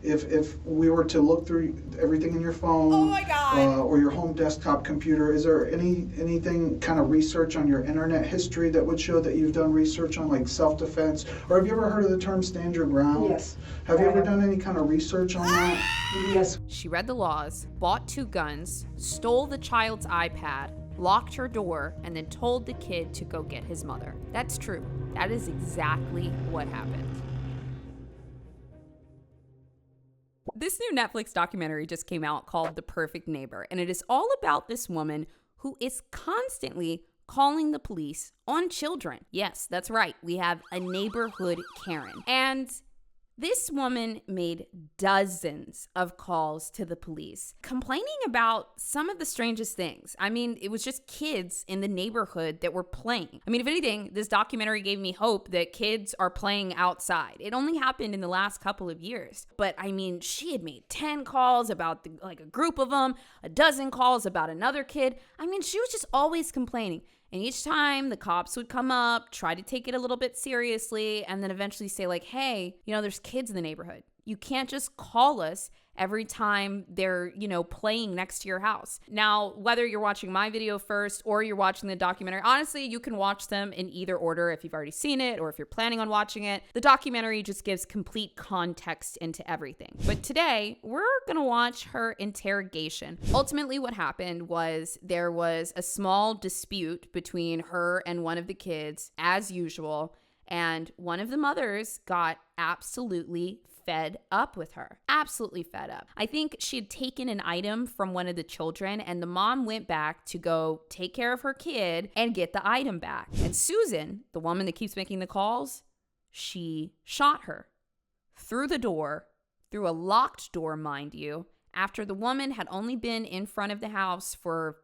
if we were to look through everything in your phone, oh my God, or your home desktop computer, is there anything kind of research on your internet history that would show that you've done research on like self-defense? Or have you ever heard of the term stand your ground? Yes. Have you ever done any kind of research on that? Yes. She read the laws, bought 2 guns, stole the child's iPad, locked her door, and then told the kid to go get his mother. That's true. That is exactly what happened. This new Netflix documentary just came out called The Perfect Neighbor, and it is all about this woman who is constantly calling the police on children. Yes, that's right. We have a neighborhood Karen. And this woman made dozens of calls to the police, complaining about some of the strangest things. I mean, it was just kids in the neighborhood that were playing. I mean, if anything, this documentary gave me hope that kids are playing outside. It only happened in the last couple of years. But I mean, she had made 10 calls about a group of them, a dozen calls about another kid. I mean, she was just always complaining. And each time the cops would come up, try to take it a little bit seriously, and then eventually say like, hey, there's kids in the neighborhood. You can't just call us every time they're, playing next to your house. Now, whether you're watching my video first or you're watching the documentary, honestly, you can watch them in either order if you've already seen it or if you're planning on watching it. The documentary just gives complete context into everything. But today, we're gonna watch her interrogation. Ultimately, what happened was there was a small dispute between her and one of the kids, as usual, and one of the mothers got absolutely fed up with her. Absolutely fed up. I think she had taken an item from one of the children, and the mom went back to go take care of her kid and get the item back. And Susan, the woman that keeps making the calls, she shot her through the door, through a locked door, mind you, after the woman had only been in front of the house for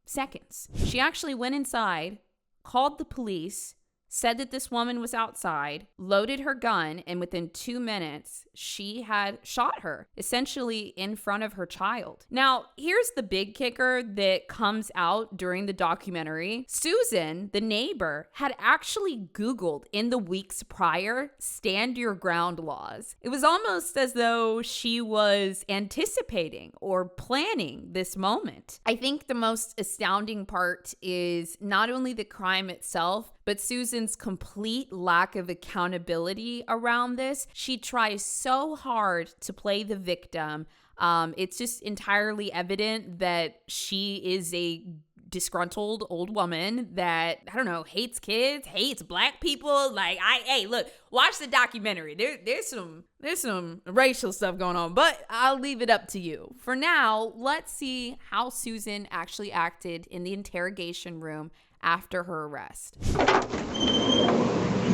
seconds. She actually went inside, called the police, said that this woman was outside, loaded her gun, and within 2 minutes, she had shot her, essentially in front of her child. Now, here's the big kicker that comes out during the documentary. Susan, the neighbor, had actually Googled in the weeks prior, stand your ground laws. It was almost as though she was anticipating or planning this moment. I think the most astounding part is not only the crime itself, but Susan's complete lack of accountability around this. She tries so hard to play the victim. It's just entirely evident that she is a disgruntled old woman that, I don't know, hates kids, hates black people. Hey, look, watch the documentary. There's some racial stuff going on, but I'll leave it up to you. For now, let's see how Susan actually acted in the interrogation room after her arrest.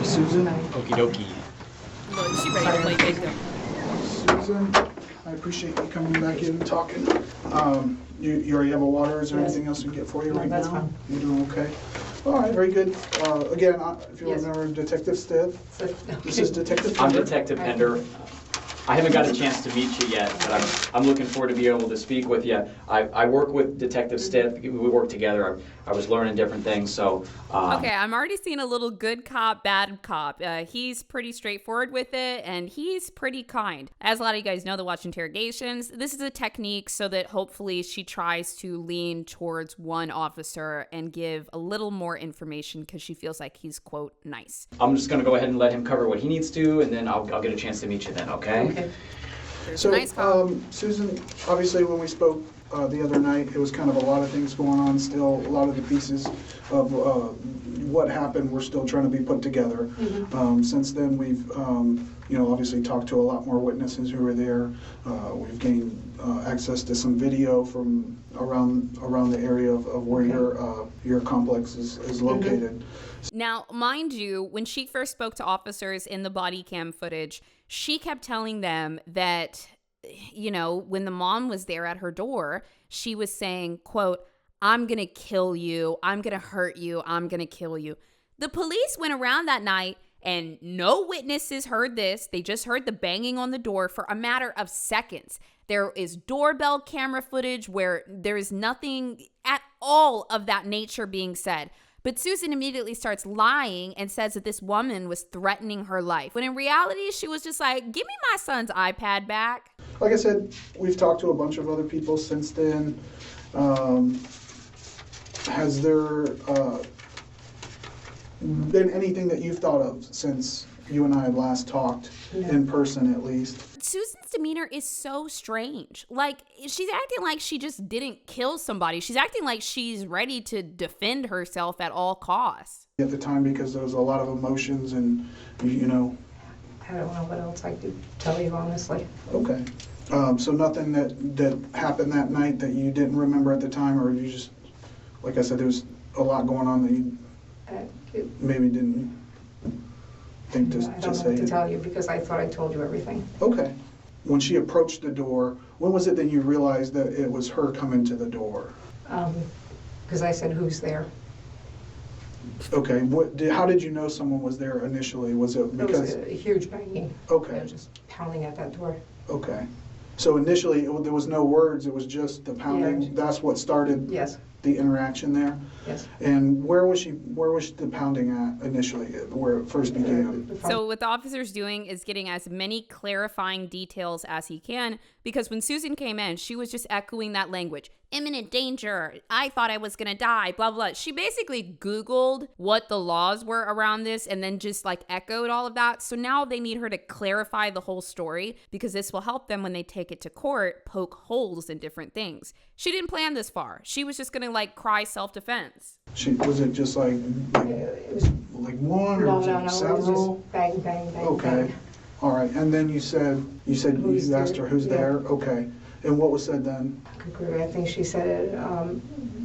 Susan? Okie dokie. Look, she ready to play victim. Susan, I appreciate you coming back in and talking. You already have a water? Is there anything else we can get for you right now? That's fine. You're doing okay? All right, very good. Again, if you Yes. remember, Detective Stiff. This is Detective I'm Pender. Detective Pender. I haven't got a chance to meet you yet, but I'm looking forward to being able to speak with you. I work with Detective Stiff. We work together. I was learning different things, so... Okay, I'm already seeing a little good cop, bad cop. He's pretty straightforward with it, and he's pretty kind. As a lot of you guys know that watch interrogations, this is a technique so that hopefully she tries to lean towards one officer and give a little more information because she feels like he's, quote, nice. I'm just going to go ahead and let him cover what he needs to, and then I'll get a chance to meet you then, okay? Okay. There's So, a nice cop. Susan, obviously when we spoke the other night, it was kind of a lot of things going on still. A lot of the pieces of what happened were still trying to be put together. Since then, we've obviously talked to a lot more witnesses who were there. We've gained access to some video from around the area of where your complex is located. Now, mind you, when she first spoke to officers in the body cam footage, she kept telling them that, when the mom was there at her door, she was saying, quote, I'm going to kill you. I'm going to hurt you. I'm going to kill you. The police went around that night and no witnesses heard this. They just heard the banging on the door for a matter of seconds. There is doorbell camera footage where there is nothing at all of that nature being said. But Susan immediately starts lying and says that this woman was threatening her life, when in reality, she was just like, give me my son's iPad back. Like I said, we've talked to a bunch of other people since then. Has there been anything that you've thought of since you and I had last talked, in person at least? Susan's demeanor is so strange. Like, she's acting like she just didn't kill somebody. She's acting like she's ready to defend herself at all costs. At the time, because there was a lot of emotions and, you know. I don't know what else I could tell you, honestly. Okay. So nothing that happened that night that you didn't remember at the time, or you just, like I said, there was a lot going on that you maybe didn't think to I don't know say. what to tell you because I thought I told you everything. Okay. When she approached the door, when was it that you realized that it was her coming to the door? Because I said, who's there? Okay. How did you know someone was there initially? Was it because? It was a huge banging. Okay. You know, just pounding at that door. Okay. So initially, there was no words, it was just the pounding? Yeah. That's what started Yes. the interaction there? Yes. And where was the pounding at initially, where it first began? So what the officer's doing is getting as many clarifying details as he can, because when Susan came in, she was just echoing that language. Imminent danger. I thought I was going to die, blah, blah. She basically Googled what the laws were around this and then just like echoed all of that. So now they need her to clarify the whole story, because this will help them when they take it to court, poke holes in different things. She didn't plan this far. She was just going to like cry self-defense. Was it just like It was, one, or no, was no, it no. several? It was just bang, bang, bang, Okay. bang. All right. And then you said Who's you asked her there? who's Yeah. there? Okay. And what was said then? I think she said,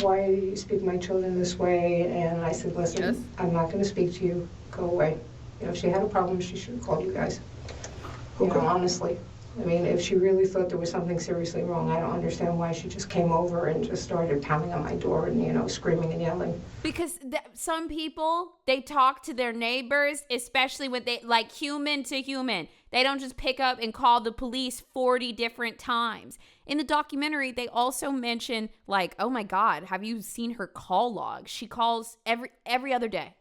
why do you speak to my children this way? And I said, listen, Yes. I'm not going to speak to you. Go away. You know, if she had a problem, she should have called you guys. You Okay. know, honestly. I mean, if she really thought there was something seriously wrong, I don't understand why she just came over and just started pounding on my door and, you know, screaming and yelling. Because some people, they talk to their neighbors, especially when they, like, human to human. They don't just pick up and call the police 40 different times. In the documentary, they also mention, like, oh my God, have you seen her call log? She calls every other day,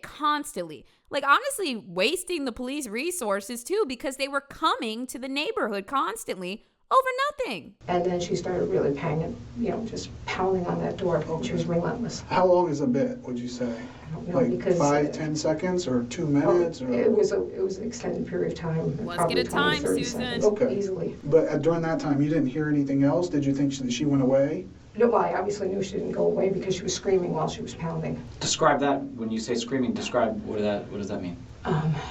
constantly. Like, honestly, wasting the police resources too, because they were coming to the neighborhood constantly over nothing. And then she started really banging, you know, just pounding on that door. She was relentless. How long is a bit, would you say? I don't know, Like because 5, 10 seconds or 2 minutes? Or? it was an extended period of time. Let's probably get a 20, time, 30 Susan. seconds, Okay. Easily. But during that time, you didn't hear anything else? Did you think that she went away? No, well, I obviously knew she didn't go away because she was screaming while she was pounding. Describe that. When you say screaming, describe what does that mean?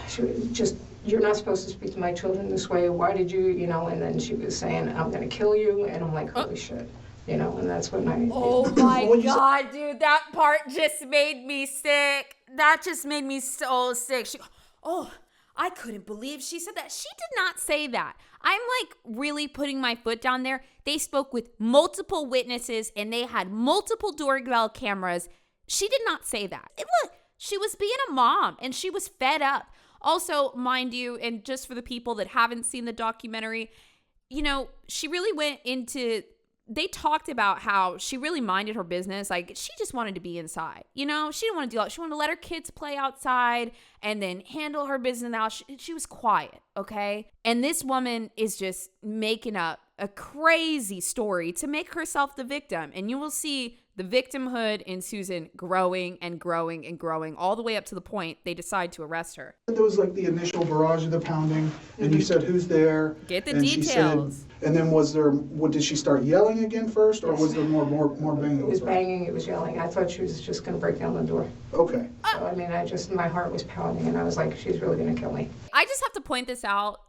She was just, you're not supposed to speak to my children this way. Why did you, you know, and then she was saying, I'm going to kill you. And I'm like, holy shit. You know, and that's when I... Oh my God, dude, that part just made me sick. That just made me so sick. I couldn't believe she said that. She did not say that. I'm like really putting my foot down there. They spoke with multiple witnesses and they had multiple doorbell cameras. She did not say that. She was being a mom and she was fed up. Also, mind you, and just for the people that haven't seen the documentary, you know, she really went into... They talked about how she really minded her business. Like, she just wanted to be inside. You know, she didn't want to do that. She wanted to let her kids play outside and then handle her business out. She was quiet, okay? And this woman is just making up a crazy story to make herself the victim. And you will see the victimhood in Susan growing and growing and growing all the way up to the point they decide to arrest her. There was like the initial barrage of the pounding, and you said, who's there? Get the and details. She said, and then did she start yelling again first, or was there more banging? It was banging, it was yelling. I thought she was just going to break down the door. Okay. So, I mean, my heart was pounding, and I was like, she's really going to kill me. I just have to point this out.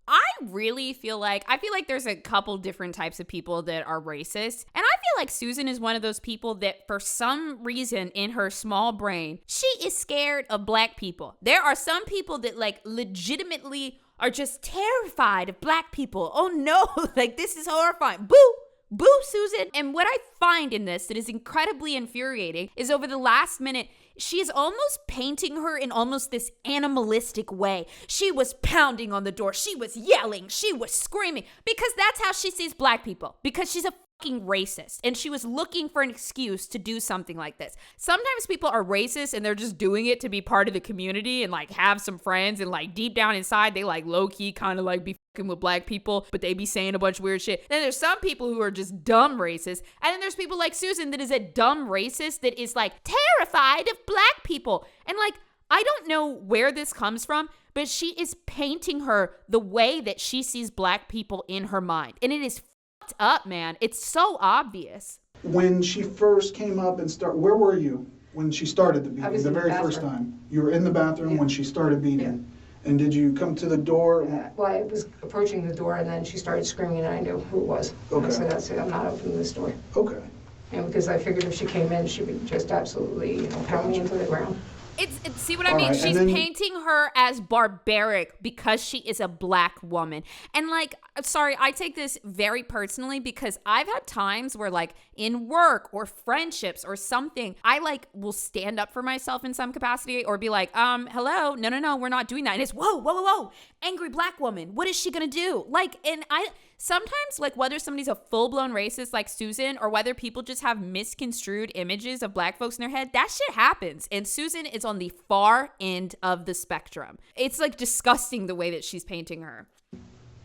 I really feel like there's a couple different types of people that are racist. And I feel like Susan is one of those people that for some reason in her small brain, she is scared of black people. There are some people that like legitimately are just terrified of black people. Oh no, like this is horrifying. Boo! Boo, Susan. And what I find in this that is incredibly infuriating is over the last minute, she is almost painting her in almost this animalistic way. She was pounding on the door. She was yelling. She was screaming because that's how she sees black people, because she's a fucking racist and she was looking for an excuse to do something like this. Sometimes people are racist and they're just doing it to be part of the community and like have some friends, and like deep down inside they like low-key kind of like be fucking with black people, but they be saying a bunch of weird shit. Then there's some people who are just dumb racists, and then there's people like Susan that is a dumb racist that is like terrified of black people. And like, I don't know where this comes from, but she is painting her the way that she sees black people in her mind, and it is fucked up, man. It's so obvious. When she first came up and where were you when she started the beating? I was the in the very first bathroom. time. You were in the bathroom Yeah. when she started beating. Yeah. And did you come to the door? Well, I was approaching the door, and then she started screaming, and I knew who it was. And I Okay. said, that's it, I'm not opening this door. Okay. And because I figured if she came in, she would just absolutely, pound me into the ground. It's see what I All mean? right, She's and then- painting her as barbaric because she is a black woman. And like, sorry, I take this very personally because I've had times where like in work or friendships or something, I like will stand up for myself in some capacity or be like, hello, no, we're not doing that. And it's whoa, angry black woman. What is she gonna do? Like, and I sometimes, like, whether somebody's a full-blown racist like Susan or whether people just have misconstrued images of black folks in their head, that shit happens. And Susan is on the far end of the spectrum. It's like disgusting the way that she's painting her.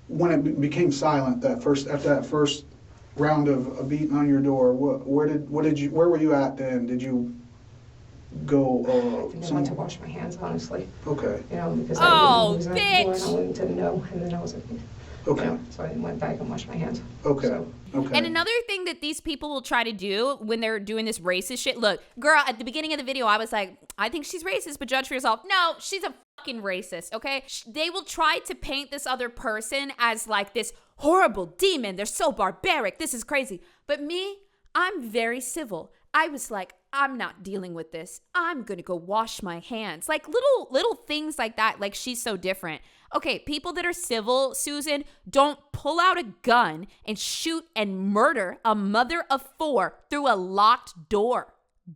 When it became silent after that first round of beating on your door, where were you at then? Did you go? I think I went to wash my hands, honestly. Okay. Because Oh, I didn't know who was at the door, and bitch. I wanted to know, and then I was like, Okay. so I went back and washed my hands. Okay. So, Okay. And another thing that these people will try to do when they're doing this racist shit, look, girl, at the beginning of the video, I was like, I think she's racist, but judge for yourself. No, she's a fucking racist, okay? They will try to paint this other person as like this horrible demon. They're so barbaric. This is crazy. But me, I'm very civil. I was like, I'm not dealing with this. I'm gonna go wash my hands. Like little things like that. Like, she's so different. Okay, people that are civil, Susan, don't pull out a gun and shoot and murder a mother of 4 through a locked door.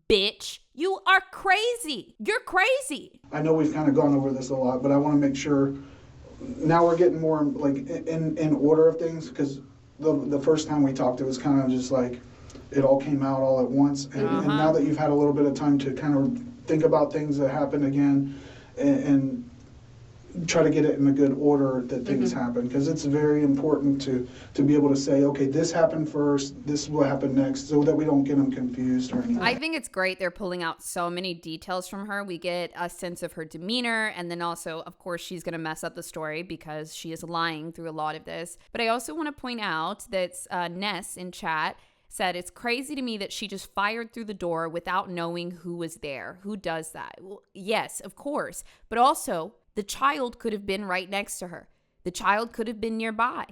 Bitch, you are crazy. You're crazy. I know we've kind of gone over this a lot, but I want to make sure now we're getting more like in order of things, because the first time we talked, it was kind of just like it all came out all at once. And now that you've had a little bit of time to kind of think about things that happened again and try to get it in a good order that things happen, because it's very important to be able to say, okay, this happened first, this will happen next, so that we don't get them confused or anything. I think it's great they're pulling out so many details from her. We get a sense of her demeanor, and then also, of course, she's going to mess up the story because she is lying through a lot of this. But I also want to point out that Ness in chat said, it's crazy to me that she just fired through the door without knowing who was there. Who does that? Well, yes, of course. But also, the child could have been right next to her. The child could have been nearby.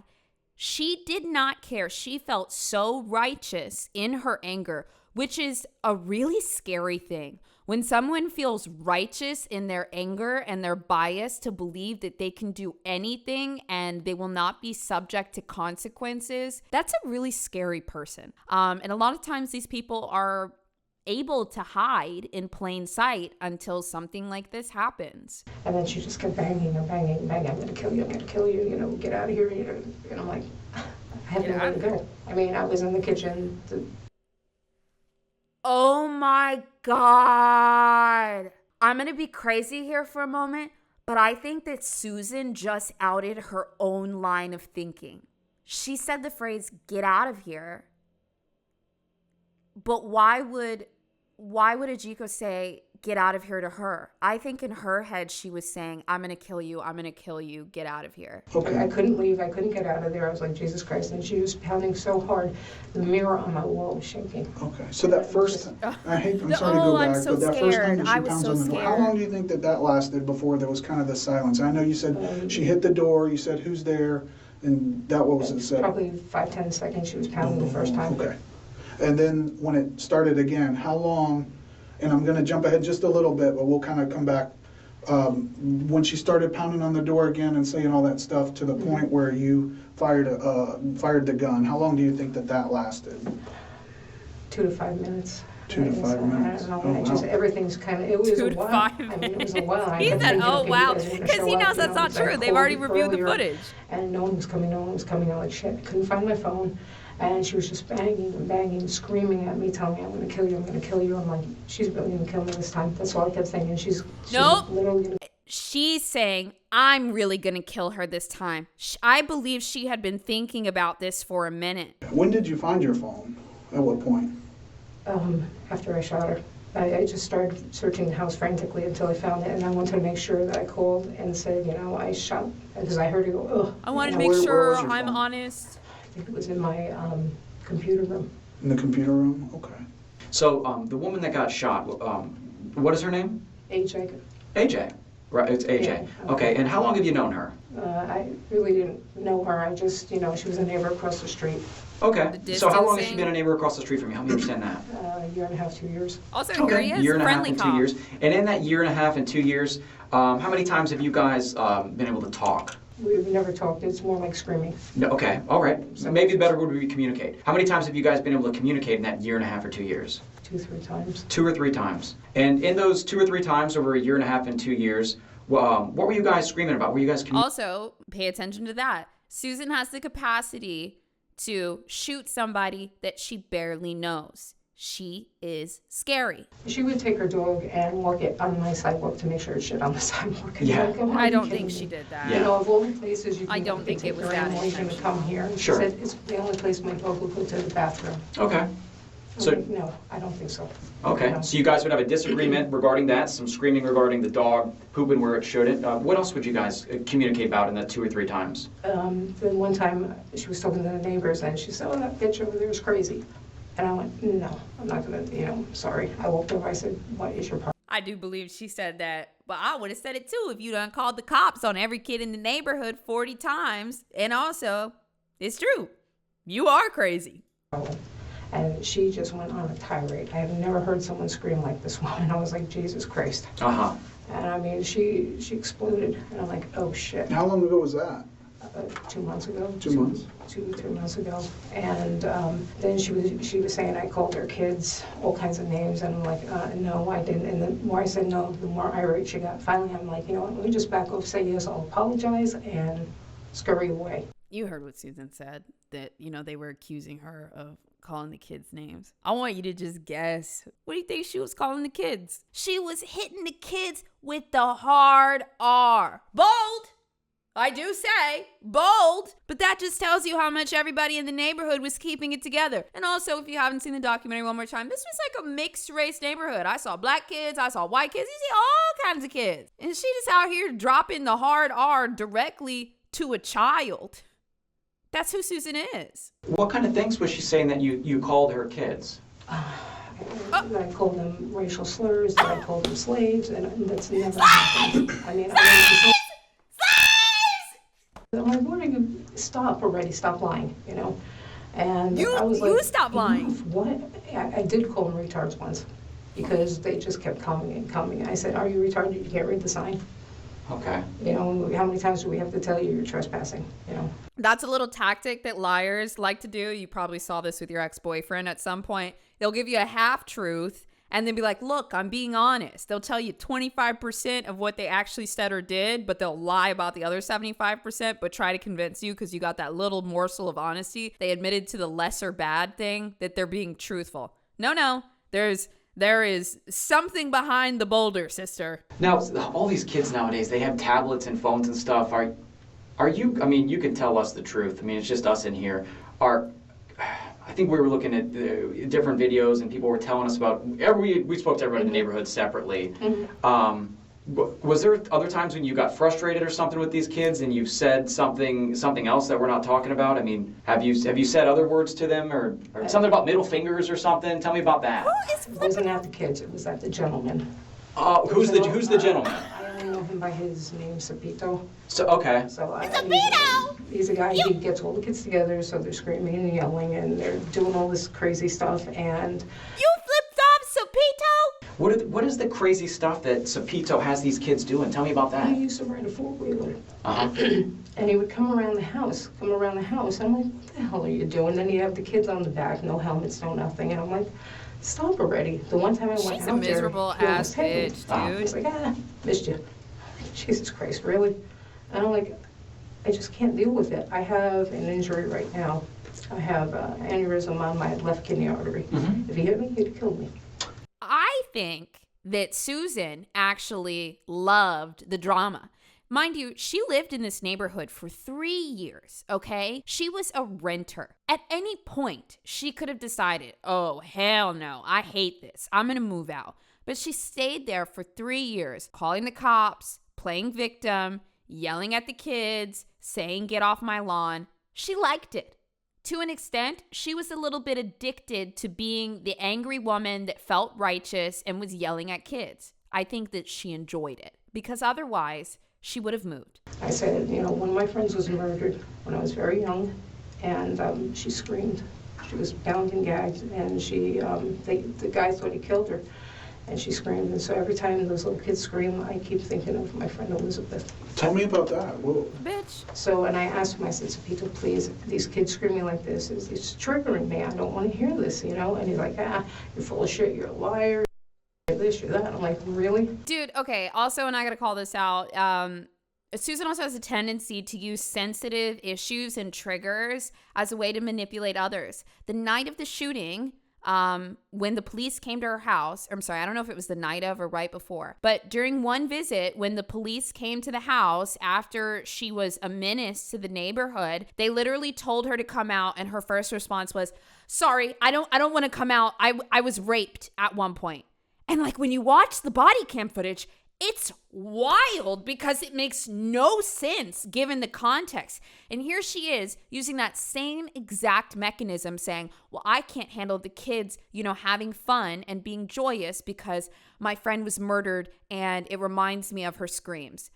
She did not care. She felt so righteous in her anger, which is a really scary thing. When someone feels righteous in their anger and their bias to believe that they can do anything and they will not be subject to consequences, that's a really scary person. And a lot of times these people are able to hide in plain sight until something like this happens. and then she just kept banging, I'm going to kill you, get out of here, and I'm like, I have nowhere to go. I mean, I was in the kitchen. Oh my God. I'm going to be crazy here for a moment, but I think that Susan just outed her own line of thinking. She said the phrase, get out of here. But why would Ajike say, get out of here to her? I think in her head, she was saying, I'm going to kill you, get out of here. Okay. I couldn't leave, I couldn't get out of there. I was like, Jesus Christ. And she was pounding so hard, the mirror on my wall was shaking. Okay, so that first, I'm sorry to go I'm back, so but that first scared. time that I she was pounds so on the door, how scared. long do you think that lasted before there was kind of the silence? I know you said she hit the door, you said who's there, and that what was it said? Probably 5-10 seconds she was pounding the first time. Okay. And then when it started again, how long, and I'm gonna jump ahead just a little bit, but we'll kind of come back. When she started pounding on the door again and saying all that stuff to the point where you fired the gun, how long do you think that lasted? 2 to 5 minutes. 2 to 5 minutes. I don't Oh, know, just wow. everything's kind of, it was 2 a to while. 5 I mean, it was a while. I He kept said, thinking, oh, okay, wow, you guys are gonna because show he up, knows you that's know, not 'cause I true. They've called already reviewed the earlier, footage. And no one was coming, no one was coming. I'm like, shit, I couldn't find my phone. And she was just banging and banging, screaming at me, telling me, I'm gonna kill you, I'm gonna kill you. I'm like, she's really gonna kill me this time. That's all I kept thinking. She's Nope. literally gonna. She's saying, I'm really going to kill her this time. I believe she had been thinking about this for a minute. When did you find your phone? At what point? After I shot her. I just started searching the house frantically until I found it, and I wanted to make sure that I called and said, you know, I shot, because I heard her go, ugh. I wanted to You know, make where sure was your I'm phone? honest. I think it was in my computer room. In the computer room? Okay. So the woman that got shot, what is her name? Ajike. AJ. Right, it's AJ. Yeah, Okay, and how long have you known her? I really didn't know her. I just, you know, she was a neighbor across the street. Okay, The so how long has she distancing. been a neighbor across the street from you? Help me understand that. A year and a half, 2 years. Also, here he is, year and a half friendly and cop. 2 years. And in that year and a half and 2 years, how many times have you guys been able to talk? We've never talked. It's more like screaming. No, okay, all right. So maybe the better word would be communicate. How many times have you guys been able to communicate in that year and a half or 2 years? 2-3 times. 2 or 3 times. And in those 2 or 3 times over a year and a half and 2 years, what were you guys screaming about? Were you guys Also, pay attention to that. Susan has the capacity to shoot somebody that she barely knows. She is scary. She would take her dog and walk it on my sidewalk to make sure it's shit on the sidewalk. And Yeah. I'm like, oh, I are don't you think kidding she me? did that. Yeah. You know, of all the places you can I don't think take it was her that animal, you're gonna intentional. come here. And Sure. She said, it's the only place my dog will go to the bathroom. Okay. I'm So- like, no, I don't think so. Okay, No. so you guys would have a disagreement regarding that, some screaming regarding the dog pooping where it shouldn't. What else would you guys communicate about in that 2 or 3 times? Then one time she was talking to the neighbors and she said, oh, that bitch over there is crazy. And I went, no, I'm not gonna, you know, sorry. I walked over, I said, what is your problem? I do believe she said that, but I would have said it too if you done called the cops on every kid in the neighborhood 40 times. And also, it's true. You are crazy. And she just went on a tirade. I have never heard someone scream like this woman. I was like, Jesus Christ. Uh-huh. And I mean, she exploded. And I'm like, oh shit. How long ago was that? 2 months ago. 2 months? 2-3 months ago. And then she was saying I called her kids all kinds of names. And I'm like, no, I didn't. And the more I said no, the more irate she got. Finally, I'm like, you know what, let me just back off, say yes, I'll apologize, and scurry away. You heard what Susan said, that, you know, they were accusing her of calling the kids names. I want you to just guess. What do you think she was calling the kids? She was hitting the kids with the hard R. Bold! I do say bold, but that just tells you how much everybody in the neighborhood was keeping it together. And also, if you haven't seen the documentary one more time, this was like a mixed race neighborhood. I saw black kids, I saw white kids, you see all kinds of kids. And she just out here dropping the hard R directly to a child. That's who Susan is. What kind of things was she saying that you called her kids? That I called them racial slurs, that I called them slaves, and that's never happened. I mean, I'm like, wondering, stop already, stop lying, you know? And I was like, You stop lying. What? I did call them retards once because they just kept coming and coming. I said, are you retarded? You can't read the sign. Okay. You know, how many times do we have to tell you you're trespassing, you know? That's a little tactic that liars like to do. You probably saw this with your ex-boyfriend at some point. They'll give you a half-truth and then be like, look, I'm being honest. They'll tell you 25% of what they actually said or did, but they'll lie about the other 75%, but try to convince you because you got that little morsel of honesty. They admitted to the lesser bad thing that they're being truthful. No, there is something behind the boulder, sister. Now, all these kids nowadays, they have tablets and phones and stuff. Are you, I mean, you can tell us the truth. I mean, it's just us in here. I think we were looking at different videos and people were telling us about, we spoke to everybody in the neighborhood separately. Was there other times when you got frustrated or something with these kids and you've said something else that we're not talking about? I mean, have you said other words to them or something about middle fingers or something? Tell me about that. It wasn't at the kids, it was at the gentleman. Who's the gentleman? I only know him by his name, Sapito. So, okay. So he's a guy, he gets all the kids together, so they're screaming and yelling and they're doing all this crazy stuff and... You flipped off Sapito? Mm-hmm. What is the crazy stuff that Sapito has these kids doing? Tell me about that. He used to ride a four-wheeler. Uh-huh. And he would come around the house. And I'm like, what the hell are you doing? Then he'd have the kids on the back, no helmets, no nothing. And I'm like, stop already. The one time I went She's out a miserable there, he ass almost hit me. bitch, dude. He's like, missed you. Jesus Christ, really? And I'm like, I just can't deal with it. I have an injury right now. I have an aneurysm on my left kidney artery. If he hit me, he'd have killed me. I think that Susan actually loved the drama. Mind you, she lived in this neighborhood for 3 years, okay? She was a renter. At any point, she could have decided, oh, hell no, I hate this. I'm gonna move out. But she stayed there for 3 years, calling the cops, playing victim, yelling at the kids, saying, get off my lawn. She liked it. To an extent, she was a little bit addicted to being the angry woman that felt righteous and was yelling at kids. I think that she enjoyed it because otherwise she would have moved. I said, one of my friends was murdered when I was very young, and she screamed. She was bound and gagged, and the guy thought he killed her, and she screamed. And so every time those little kids scream, I keep thinking of my friend Elizabeth. Tell me about that. Whoa. Bitch. So, and I asked him, I said, Peter, please, these kids screaming like this, it's triggering me. I don't want to hear this, And he's like, you're full of shit, you're a liar. This, you're that. I'm like, really? Dude, okay, also, and I gotta call this out, Susan also has a tendency to use sensitive issues and triggers as a way to manipulate others. The night of the shooting, when the police came to her house, I'm sorry, I don't know if it was the night of or right before, but during one visit, when the police came to the house after she was a menace to the neighborhood, they literally told her to come out, and her first response was, sorry, I don't want to come out. I was raped at one point. And like when you watch the body cam footage, it's wild because it makes no sense given the context. And here she is using that same exact mechanism saying, well, I can't handle the kids, having fun and being joyous because my friend was murdered and it reminds me of her screams.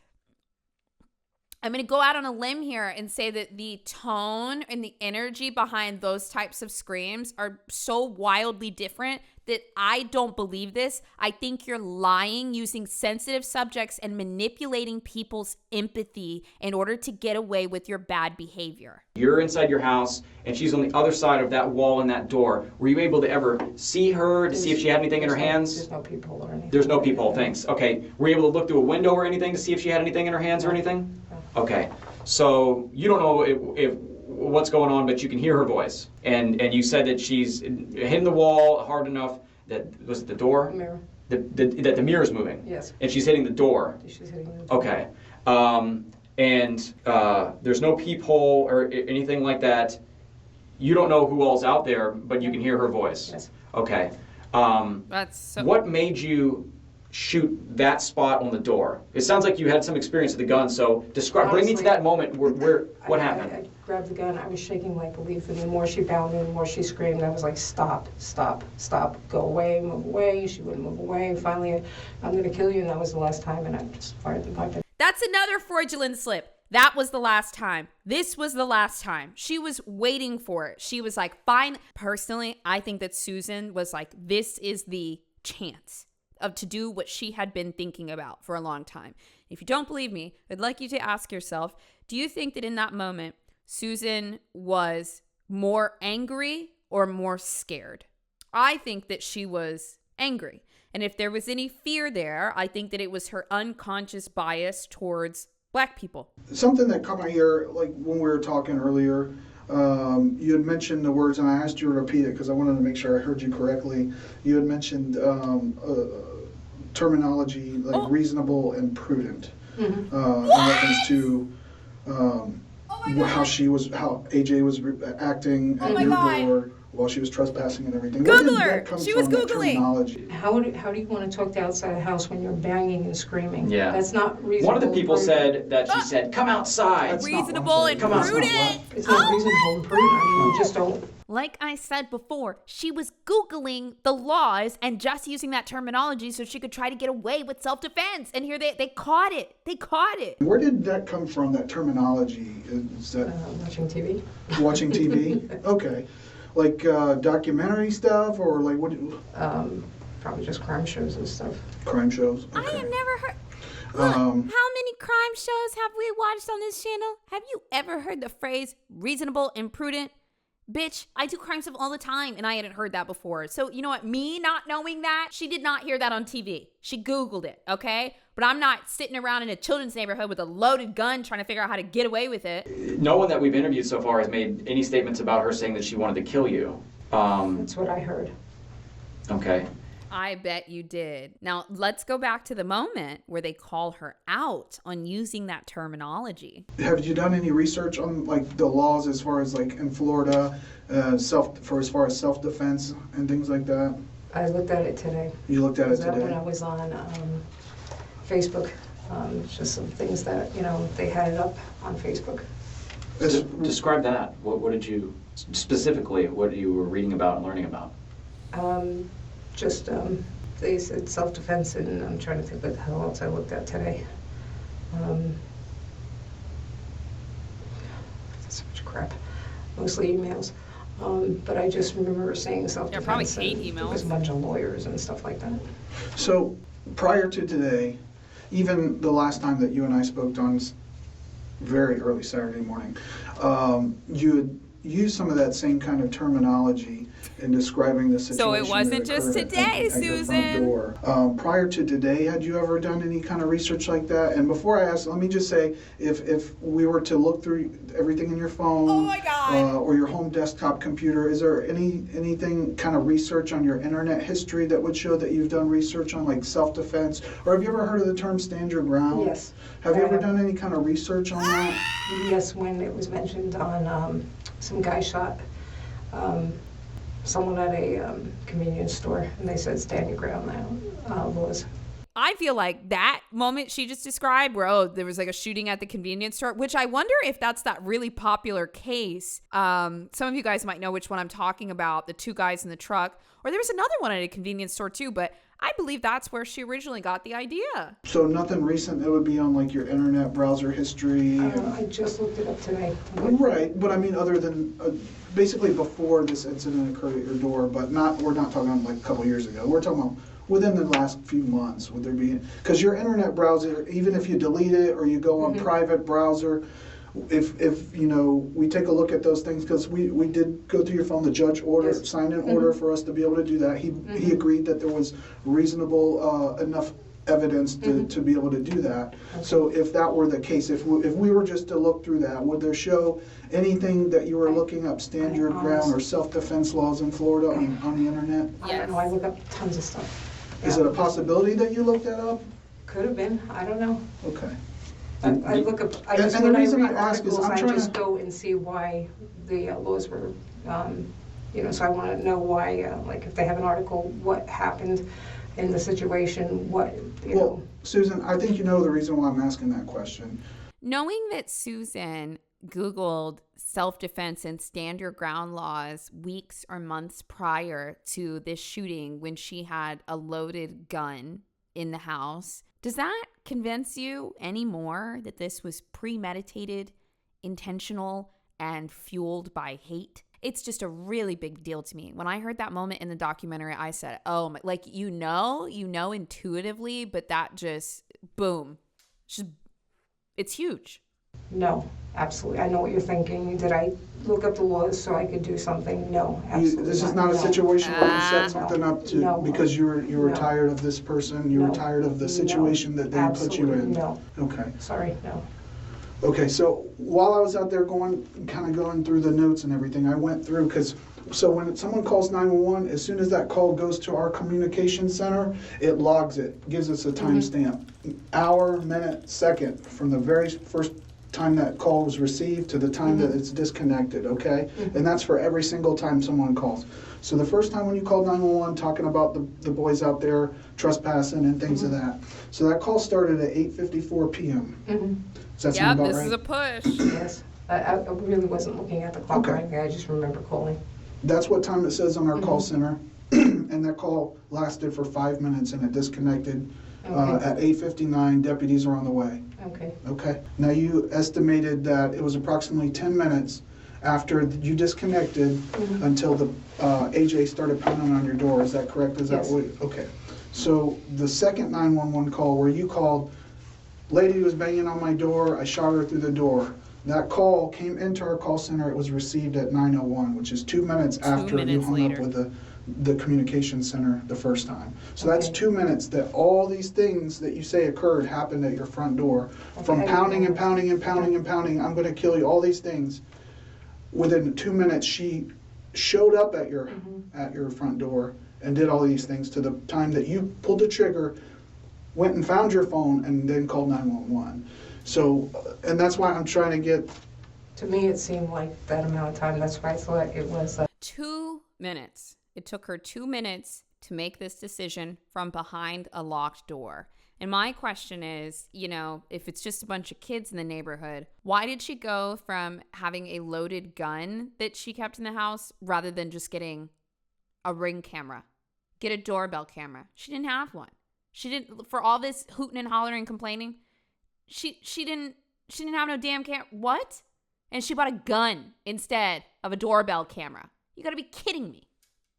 I'm going to go out on a limb here and say that the tone and the energy behind those types of screams are so wildly different that I don't believe this. I think you're lying, using sensitive subjects and manipulating people's empathy in order to get away with your bad behavior. You're inside your house, and she's on the other side of that wall and that door. Were you able to ever see her, to see if she had anything in her hands? There's no peephole or anything. There's no peephole, thanks. Okay. Were you able to look through a window or anything to see if she had anything in her hands or anything? No. Okay. So you don't know if what's going on, but you can hear her voice. And you said that she's hitting the wall hard enough that, was it the door? The mirror. That the mirror's moving? Yes. And she's hitting the door? She's hitting the door. Okay. And there's no peephole or anything like that. You don't know who all's out there, but you can hear her voice? Yes. Okay. That's so... What made you shoot that spot on the door? It sounds like you had some experience with the gun, so bring me to that moment where what happened? I grabbed the gun, I was shaking like a leaf, and the more she bounded, the more she screamed. I was like, stop, stop, stop, go away, move away. She wouldn't move away. Finally, I'm going to kill you, and that was the last time, and I just fired the weapon. That's another fraudulent slip. That was the last time. This was the last time. She was waiting for it. She was like, fine. Personally, I think that Susan was like, this is the chance to do what she had been thinking about for a long time. If you don't believe me, I'd like you to ask yourself, do you think that in that moment, Susan was more angry or more scared? I think that she was angry. And if there was any fear there, I think that it was her unconscious bias towards Black people. Something that caught my ear, like when we were talking earlier, you had mentioned the words, and I asked you to repeat it because I wanted to make sure I heard you correctly. You had mentioned terminology like reasonable and prudent in reference to how AJ was acting at your door while she was trespassing and everything. Google her. She was Googling. How do you want to talk to outside the house when you're banging and screaming? Yeah. That's not reasonable. One of the people said that she said, come outside. That's Reasonable and prudent. It's not reasonable and prudent. I mean, you just don't. Like I said before, she was Googling the laws and just using that terminology so she could try to get away with self-defense. And here they caught it. They caught it. Where did that come from, that terminology? Is that Watching TV. watching TV? Okay. Like documentary stuff or like what? Probably just crime shows and stuff. Crime shows? Okay. I have never heard. Look, how many crime shows have we watched on this channel? Have you ever heard the phrase reasonable and prudent? Bitch, I do crime stuff all the time, and I hadn't heard that before. So you know what? Me not knowing that, she did not hear that on TV. She Googled it, okay? But I'm not sitting around in a children's neighborhood with a loaded gun trying to figure out how to get away with it. No one that we've interviewed so far has made any statements about her saying that she wanted to kill you. That's what I heard. Okay. I bet you did. Now, let's go back to the moment where they call her out on using that terminology. Have you done any research on like the laws as far as like in Florida, as far as self-defense and things like that? I looked at it today. You looked at it That today? when I was on Facebook, just some things that, they had it up on Facebook. Describe that. What did you, specifically, what you were reading about and learning about? They said self-defense, and I'm trying to think what the hell else I looked at today. So much crap. Mostly emails. But I just remember saying self-defense. probably hate and emails. There was a bunch of lawyers and stuff like that. So prior to today, even the last time that you and I spoke on very early Saturday morning, you had used some of that same kind of terminology in describing the situation. So it wasn't that just occurred today, at your front Susan. door. Prior to today, had you ever done any kind of research like that? And before I ask, let me just say, if we were to look through everything in your phone, Oh my God. or your home desktop computer, is there anything kind of research on your internet history that would show that you've done research on like self-defense? Or have you ever heard of the term stand your ground? Yes. Have you I ever have. done any kind of research on that? Yes, when it was mentioned on some guy shot someone at a convenience store, and they said stand your ground now, laws. I feel like that moment she just described where, there was like a shooting at the convenience store, which I wonder if that's that really popular case. Some of you guys might know which one I'm talking about, the two guys in the truck. Or there was another one at a convenience store too, but I believe that's where she originally got the idea. So nothing recent that would be on like your internet browser history? I just looked it up today. Right, but I mean other than, basically before this incident occurred at your door, but we're not talking like a couple years ago. We're talking about within the last few months, would there be, because your internet browser, even if you delete it or you go on private browser, if we take a look at those things, because we did go through your phone, the judge ordered, signed an order for us to be able to do that. He agreed that there was reasonable enough evidence to be able to do that. Okay. So if that were the case, if we were just to look through that, would there show anything that you were looking up, stand your ground or self-defense laws in Florida on the internet? I don't know, I look up tons of stuff. Is it a possibility that you looked that up? Could have been, I don't know. Okay. I look up, I just, and the when I reason read I ask is articles, I'm I trying just to- go and see why the laws were, so I want to know why, like if they have an article, what happened in the situation, what, Well, Susan, I think you know the reason why I'm asking that question. Knowing that Susan Googled self-defense and stand your ground laws weeks or months prior to this shooting when she had a loaded gun in the house, does that convince you anymore that this was premeditated, intentional, and fueled by hate? It's just a really big deal to me. When I heard that moment in the documentary, I said, oh, my, like, you know intuitively, but that just, boom, it's huge. No, absolutely. I know what you're thinking. Did I look up the laws so I could do something? No, absolutely This is not a No. situation where you set No. something up to No. because you were No. tired of this person, you No. were tired of the No. situation that they put you in. Absolutely no. Okay. Sorry, no. Okay, so while I was out there going through the notes and everything, I went through, so when someone calls 911, as soon as that call goes to our communication center, it logs it, gives us a timestamp. Hour, minute, second, from the very first time that call was received to the time that it's disconnected, okay? And that's for every single time someone calls. So the first time when you called 911 talking about the boys out there trespassing and things of that. So that call started at 8:54 p.m. Does that sound about This right? is a push. Yes. I really wasn't looking at the clock or Okay. anything. I just remember calling. That's what time it says on our call center. And that call lasted for 5 minutes and it disconnected. Okay. At 8:59, deputies are on the way. Okay. Okay. Now you estimated that it was approximately 10 minutes after you disconnected until the AJ started pounding on your door. Is that correct? Is Yes. that what? Okay. So the second 911 call where you called, lady was banging on my door, I shot her through the door. That call came into our call center. It was received at 9:01, which is 2 minutes after you minutes hung later. up with the communication center the first time. So that's Okay. 2 minutes that all these things that you say occurred happened at your front door. From Okay. pounding and pounding and pounding and pounding, I'm going to kill you, all these things. Within 2 minutes, she showed up at your front door and did all these things to the time that you pulled the trigger, went and found your phone, and then called 911. So, and that's why I'm trying to get. To me, it seemed like that amount of time. That's why I thought it was 2 minutes. It took her 2 minutes to make this decision from behind a locked door. And my question is, you know, if it's just a bunch of kids in the neighborhood, why did she go from having a loaded gun that she kept in the house rather than just getting a Ring camera, get a doorbell camera? She didn't have one. She didn't, for all this hooting and hollering and complaining, she didn't have no damn camera. What? And she bought a gun instead of a doorbell camera. You gotta be kidding me.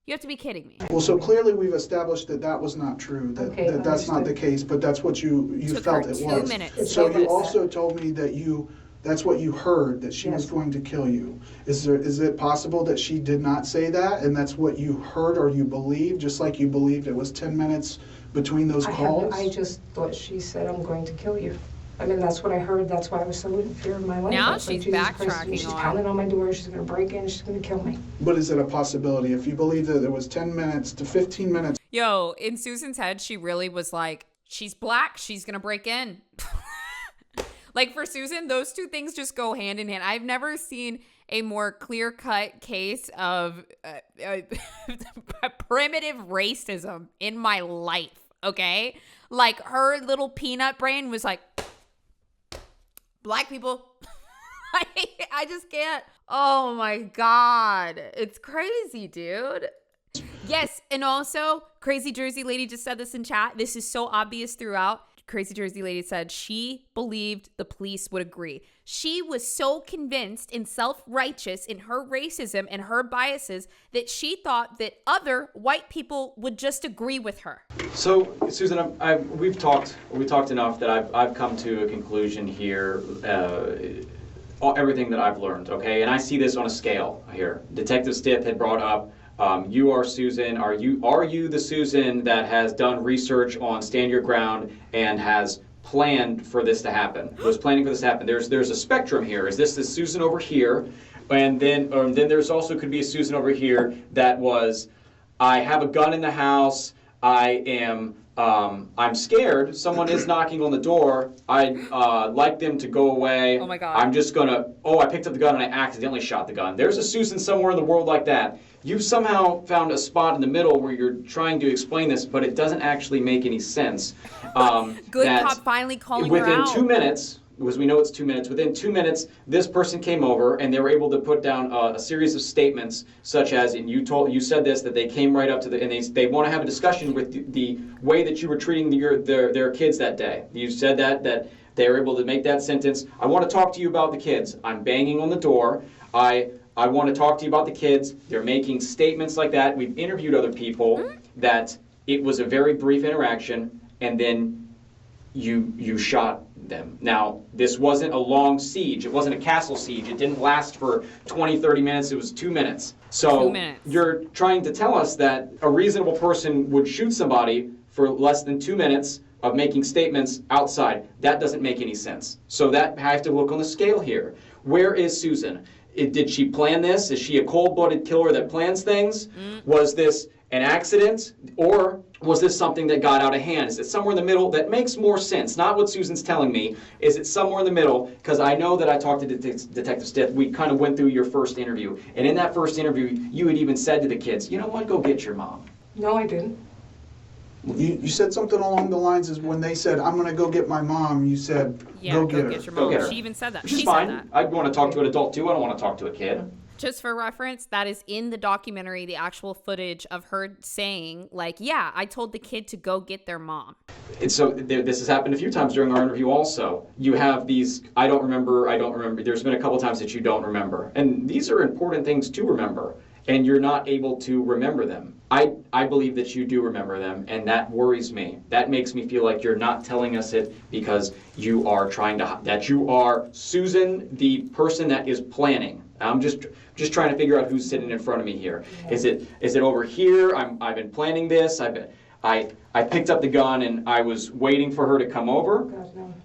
You have to be kidding me. Well, so clearly we've established that that was not true, that, Okay, that's not the understood. case, but that's what you Took felt her it 2 was. minutes. So Okay, you that's also told me that that's what you heard, that she was Yes. going to kill you. Is it possible that she did not say that, and that's what you heard or you believed, just like you believed it was 10 minutes between those calls? I just thought she said, I'm going to kill you. I mean, that's what I heard. That's why I was so in fear of my life. Now I was like, she's Jesus Christ, backtracking she's on- pounding on my door. She's going to break in. She's going to kill me. But is it a possibility? If you believe that there was 10 minutes to 15 minutes. Yo, in Susan's head, she really was like, she's black, she's gonna break in. Like for Susan, those two things just go hand in hand. I've never seen a more clear-cut case of primitive racism in my life, okay? Like her little peanut brain was like, black people. I just can't. Oh my God. It's crazy, dude. Yes, and also, Crazy Jersey Lady just said this in chat. This is so obvious throughout. Crazy Jersey Lady said she believed the police would agree. She was so convinced and self-righteous in her racism and her biases that she thought that other white people would just agree with her. So, Susan, we've talked enough that I've come to a conclusion here. Everything that I've learned, okay, and I see this on a scale here. Detective Stith had brought up. You are Susan. Are you the Susan that has done research on Stand Your Ground and has planned for this to happen? Was planning for this to happen? There's a spectrum here. Is this the Susan over here, and then there's also could be a Susan over here that was, I have a gun in the house. I'm scared. Someone is knocking on the door. I'd like them to go away. Oh my God. I'm just gonna. Oh, I picked up the gun and I accidentally shot the gun. There's a Susan somewhere in the world like that. You've somehow found a spot in the middle where you're trying to explain this, but it doesn't actually make any sense. Good that cop finally calling her within out. 2 minutes, because we know it's 2 minutes, within 2 minutes, this person came over and they were able to put down a series of statements, such as, and you said this, that they came right up to and they want to have a discussion with the way that you were treating their kids that day. You said that they were able to make that sentence. I want to talk to you about the kids. I'm banging on the door. I want to talk to you about the kids. They're making statements like that. We've interviewed other people that it was a very brief interaction, and then you shot them. Now, this wasn't a long siege. It wasn't a castle siege. It didn't last for 20, 30 minutes. It was 2 minutes. So 2 minutes. you're trying to tell us that a reasonable person would shoot somebody for less than 2 minutes of making statements outside. That doesn't make any sense. So that I have to look on the scale here. Where is Susan? Did she plan this? Is she a cold-blooded killer that plans things? Was this an accident? Or was this something that got out of hand? Is it somewhere in the middle? That makes more sense. Not what Susan's telling me. Is it somewhere in the middle? Because I know that I talked to Detective Stith. We kind of went through your first interview. And in that first interview, you had even said to the kids, you know what, go get your mom. No, I didn't. You said something along the lines as when they said, I'm going to go get my mom, you said, Yeah, go go get get her. your Go mom. get her. She even said that. Which She is said fine. that. I'd want to talk to an adult too. I don't want to talk to a kid. Just for reference, that is in the documentary, the actual footage of her saying, like, yeah, I told the kid to go get their mom. And so this has happened a few times during our interview also. You have these, I don't remember. There's been a couple times that you don't remember. And these are important things to remember. and you're not able to remember them. I believe that you do remember them, and that worries me. That makes me feel like you're not telling us it because you are that you are Susan, the person that is planning. I'm just trying to figure out who's sitting in front of me here. Is it over here? I've been planning this. I picked up the gun and I was waiting for her to come over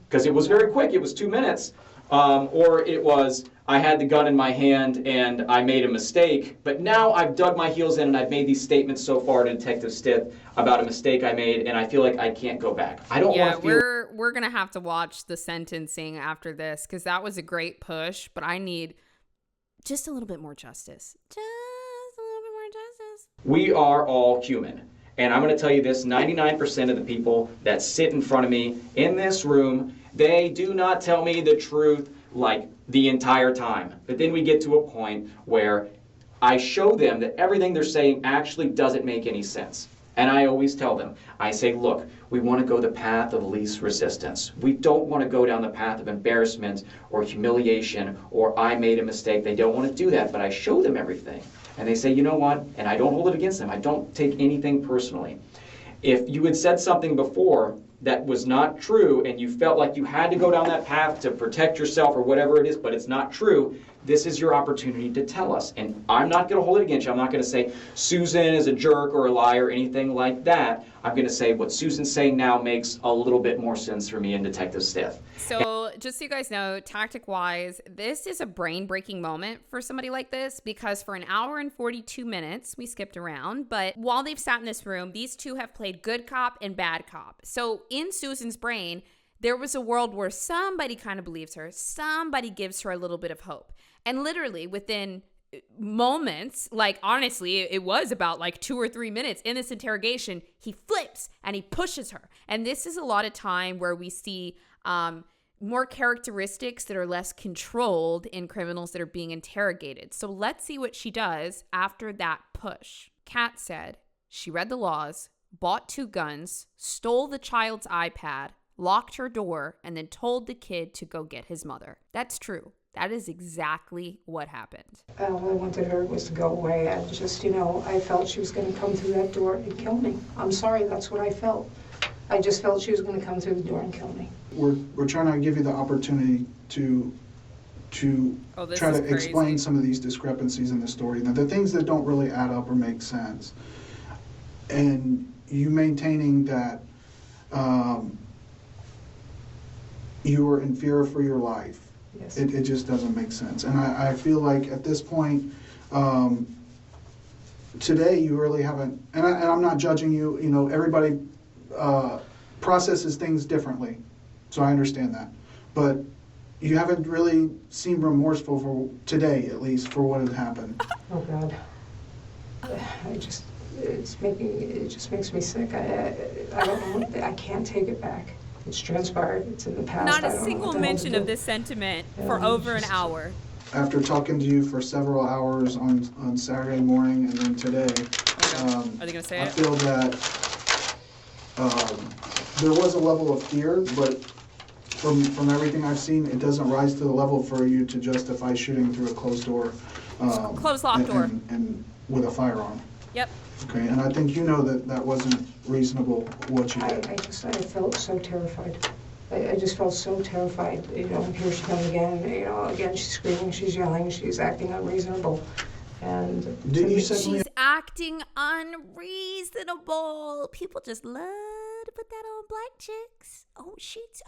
because it was very quick. It was 2 minutes. Or it was, I had the gun in my hand and I made a mistake, but now I've dug my heels in and I've made these statements so far to Detective Stith about a mistake I made, and I feel like I can't go back. I don't want to feel... we're going to have to watch the sentencing after this, because that was a great push, but I need just a little bit more justice. Just a little bit more justice. We are all human. And I'm going to tell you this, 99% of the people that sit in front of me in this room, they do not tell me the truth like the entire time. But then we get to a point where I show them that everything they're saying actually doesn't make any sense. And I always tell them, I say, look, we want to go the path of least resistance. We don't want to go down the path of embarrassment or humiliation or I made a mistake. They don't want to do that, but I show them everything. And they say, you know what? And I don't hold it against them. I don't take anything personally. If you had said something before that was not true and you felt like you had to go down that path to protect yourself or whatever it is, but it's not true, this is your opportunity to tell us. And I'm not going to hold it against you. I'm not going to say Susan is a jerk or a liar or anything like that. I'm going to say what Susan's saying now makes a little bit more sense for me and Detective Stith. So just so you guys know, tactic-wise, this is a brain-breaking moment for somebody like this, because for an hour and 42 minutes, we skipped around, but while they've sat in this room, these two have played good cop and bad cop. So in Susan's brain, there was a world where somebody kind of believes her, somebody gives her a little bit of hope. And literally within moments, like honestly, it was about like 2 or 3 minutes in this interrogation, he flips and he pushes her. And this is a lot of time where we see more characteristics that are less controlled in criminals that are being interrogated. So let's see what she does after that push. Kat said she read the laws, bought 2 guns, stole the child's iPad, locked her door, and then told the kid to go get his mother. That's true. That is exactly what happened. All I wanted her was to go away. I just, I felt she was going to come through that door and kill me. I'm sorry, that's what I felt. I just felt she was going to come through the door and kill me. We're trying to give you the opportunity to try to explain some of these discrepancies in the story, the things that don't really add up or make sense. And you maintaining that you were in fear for your life. Yes. It just doesn't make sense. And I feel like at this point, today you really haven't, and I'm not judging you, everybody processes things differently. So I understand that. But you haven't really seemed remorseful for today, at least, for what had happened. Oh God. It just makes me sick. I don't know, I can't take it back. It's transpired, it's in the past. Not a single mention of this sentiment for over an hour. After talking to you for several hours on Saturday morning and then today, Are they gonna say I feel that there was a level of fear, but from everything I've seen, it doesn't rise to the level for you to justify shooting through a closed door. Closed locked door. And with a firearm. Yep. Okay, and I think you know that wasn't reasonable what you did. I felt so terrified. I just felt so terrified. Here she comes again. Again she's screaming, she's yelling, she's acting unreasonable. And she's acting unreasonable. People just love to put that on black chicks. Oh, she's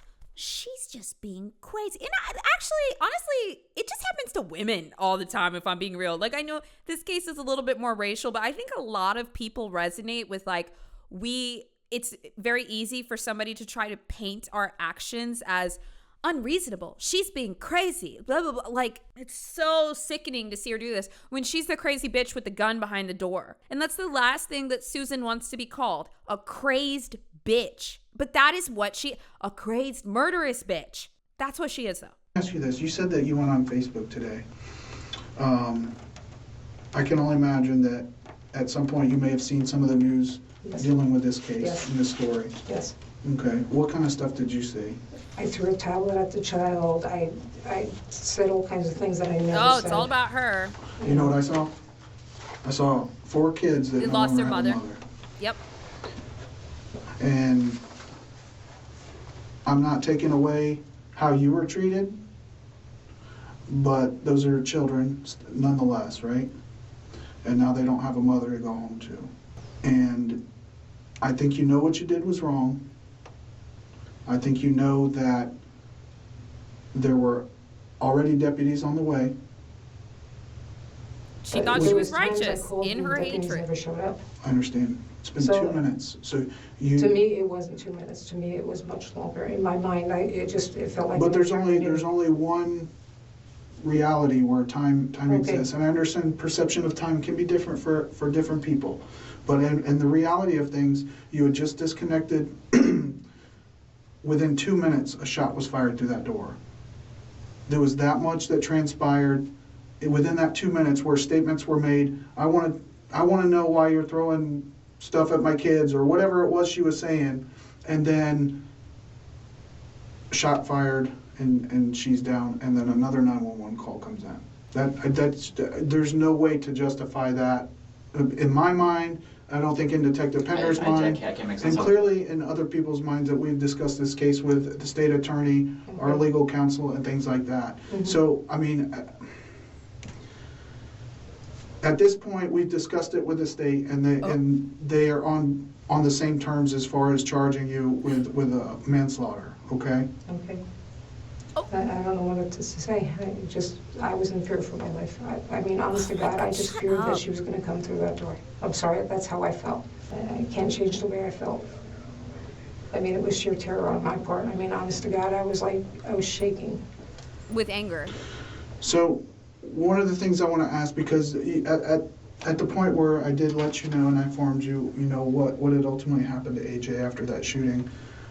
just being crazy. And actually, honestly, it just happens to women all the time, if I'm being real. Like, I know this case is a little bit more racial, but I think a lot of people resonate with, like, it's very easy for somebody to try to paint our actions as unreasonable. She's being crazy, blah, blah, blah. Like, it's so sickening to see her do this when she's the crazy bitch with the gun behind the door. And that's the last thing that Susan wants to be called, a crazy bitch. But that is what a crazed, murderous bitch. That's what she is, though. Let me ask you this. You said that you went on Facebook today. I can only imagine that at some point you may have seen some of the news dealing with this case and this story. Yes. Okay. What kind of stuff did you see? I threw a tablet at the child. I said all kinds of things that I never said. Oh, it's all about her. You know what I saw? I saw 4 kids that They no lost longer their have a mother. Yep. And I'm not taking away how you were treated, but those are children nonetheless, right? And now they don't have a mother to go home to. And I think you know what you did was wrong. I think you know that there were already deputies on the way. She thought There she was times I righteous called in and her deputies hatred. never showed up. I understand. It's been So- 2 minutes. So you. To me, it wasn't 2 minutes. To me, it was much longer. In my mind, it felt like. But an there's eternity. only one reality where time Okay. exists, and I understand perception of time can be different for different people. But in the reality of things, you had just disconnected. Within 2 minutes, a shot was fired through that door. There was that much that transpired within that 2 minutes where statements were made. I want to know why you're throwing stuff at my kids, or whatever it was she was saying, and then shot fired, and she's down, and then another 911 call comes in. There's no way to justify that. In my mind, I don't think in Detective Pender's mind, I can't make sense and of it. clearly in other people's minds that we've discussed this case with the state attorney, our legal counsel, and things like that. So, I mean, at this point, we've discussed it with the state, and they are on the same terms as far as charging you with manslaughter, okay? Okay. Oh. I don't know what to say. I was in fear for my life. I mean, honest to God, I just feared that she was going to come through that door. I'm sorry, that's how I felt. I can't change the way I felt. I mean, it was sheer terror on my part. I mean, honest to God, I was shaking. With anger. So, one of the things I want to ask, because at the point where I did let you know and I informed you, what had ultimately happened to AJ after that shooting,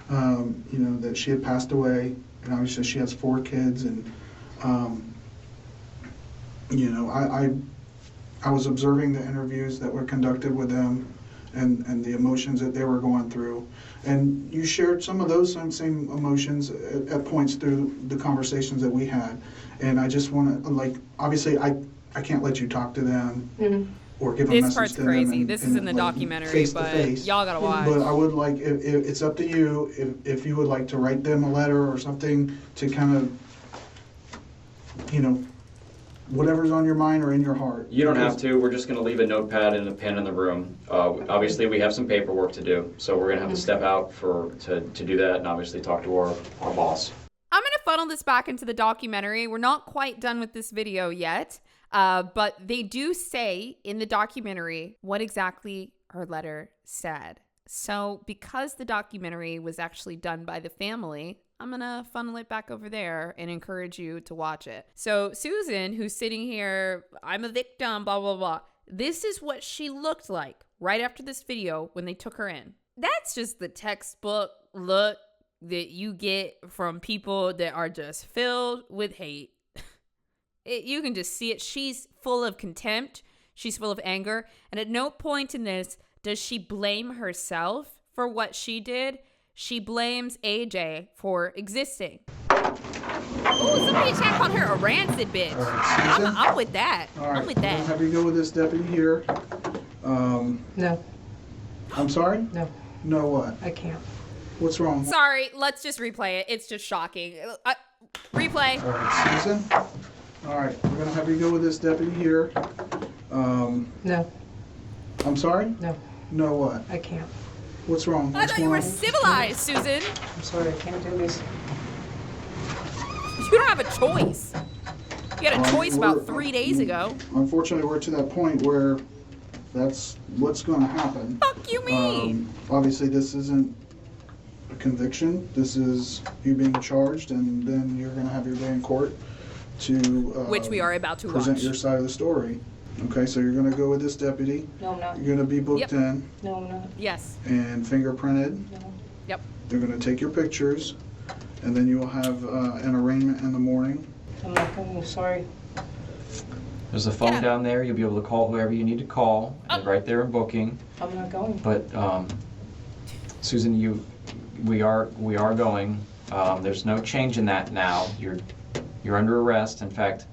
that she had passed away, and obviously she has 4 kids, and I was observing the interviews that were conducted with them, and the emotions that they were going through, and you shared some of those same emotions at points through the conversations that we had, and I just want to, obviously I can't let you talk to them. Or give a This message part's to crazy. them This is in the documentary, face to but face. y'all gotta watch. But I would like, it's up to you, if you would like to write them a letter or something to kind of, whatever's on your mind or in your heart. You don't have to. We're just going to leave a notepad and a pen in the room. Obviously, we have some paperwork to do, so we're going to have to step out to do that, and obviously talk to our boss. I'm going to funnel this back into the documentary. We're not quite done with this video yet, but they do say in the documentary what exactly her letter said. So because the documentary was actually done by the family, I'm going to funnel it back over there and encourage you to watch it. So Susan, who's sitting here, I'm a victim, blah, blah, blah. This is what she looked like right after this video when they took her in. That's just the textbook look that you get from people that are just filled with hate. You can just see it. She's full of contempt. She's full of anger. And at no point in this does she blame herself for what she did. She blames AJ for existing. Oh, somebody in chat called her a rancid bitch. All right, Susan? I'm with that. All right, I'm with that. we'll have you go with this deputy here. No, I'm sorry? no, No what? I can't. What's wrong? Sorry, let's just replay it. It's just shocking. Replay. All right, Susan? All right, we're gonna have you go with this deputy here. No, I'm sorry? no, No what? I can't. What's wrong? I What's thought you going were on? civilized, Susan. I'm sorry, I can't do this. You don't have a choice. You had a Well, choice we're- about 3 days ago. Unfortunately, we're to that point where that's what's gonna happen. Fuck you mean? Obviously, this isn't a conviction. This is you being charged, and then you're gonna have your day in court to Which we are about to present watch. your side of the story. Okay, so you're gonna go with this deputy. No, I'm not. You're gonna be booked Yep. in No, I'm not. Yes. and fingerprinted. No. Yep. They're gonna take your pictures, and then you will have an arraignment in the morning. I'm not going. I'm sorry. There's a phone Yeah. down there. You'll be able to call whoever you need to call, and right there in booking. I'm not going. But Susan, we are going. There's no change in that now. You're under arrest. In fact,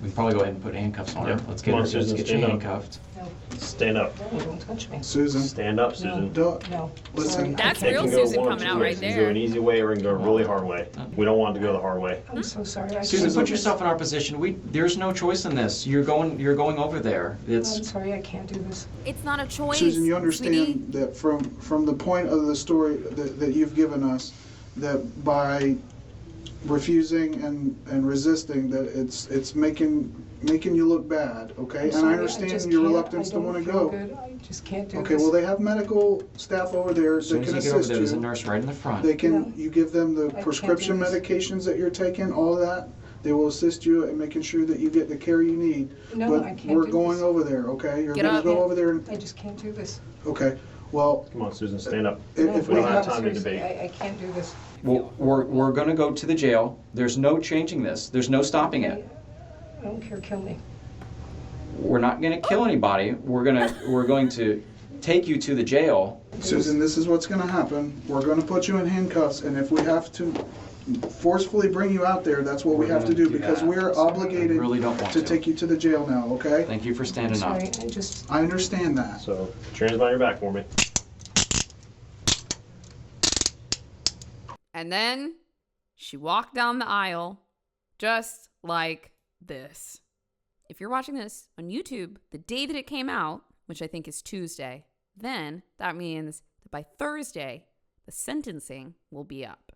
We can probably go ahead and put handcuffs on her. Yeah. Let's Come get on, her. Susan, Let's get stand you up. handcuffed. No, Stand up. no, don't touch me. Susan, Stand up, Susan. don't, No. listen. Sorry, I That's can't It real can do go this. Susan one of coming two out ways. right You can there. go an easy way or you can go a really hard way. We don't want to go the hard way. I'm so sorry. I Susan, can't put do yourself in our position. There's no choice in this. You're going over there. this. I'm sorry, I can't do this. It's not a choice. Susan, you understand sweetie. that from the point of the story that you've given us, that by refusing and resisting, that it's making you look bad, okay? I'm And sorry, I I understand just your can't. reluctance to I want don't to feel go. good. I just can't do Okay, this. well, they have medical staff over there As soon that as can you get over assist there, there's a you. nurse right in the front. They can, No. you give them the can't prescription do this. medications that you're taking, all that. They will assist you in making sure that you get the care you need. No, But I can't we're do going this. over there, okay? You're Get gonna up. go over there and, I just can't do this. okay, well, Come on, Susan, stand up. if we we don't have have, time to Seriously, debate. I can't do this. Well, we're going to go to the jail. There's no changing this. There's no stopping it. I don't care, kill me. We're not going to kill anybody. We're going to take you to the jail. Susan, this is what's gonna happen. We're gonna put you in handcuffs, and if we have to forcefully bring you out there, that's what we We're have to gonna do, do because that. we're I obligated really don't want to to. take you to the jail now, okay? Thank you for I'm standing up. sorry, I just, I understand that. So, put your hands behind your back for me. And then she walked down the aisle just like this. If you're watching this on YouTube the day that it came out, which I think is Tuesday, then that means that by Thursday, the sentencing will be up.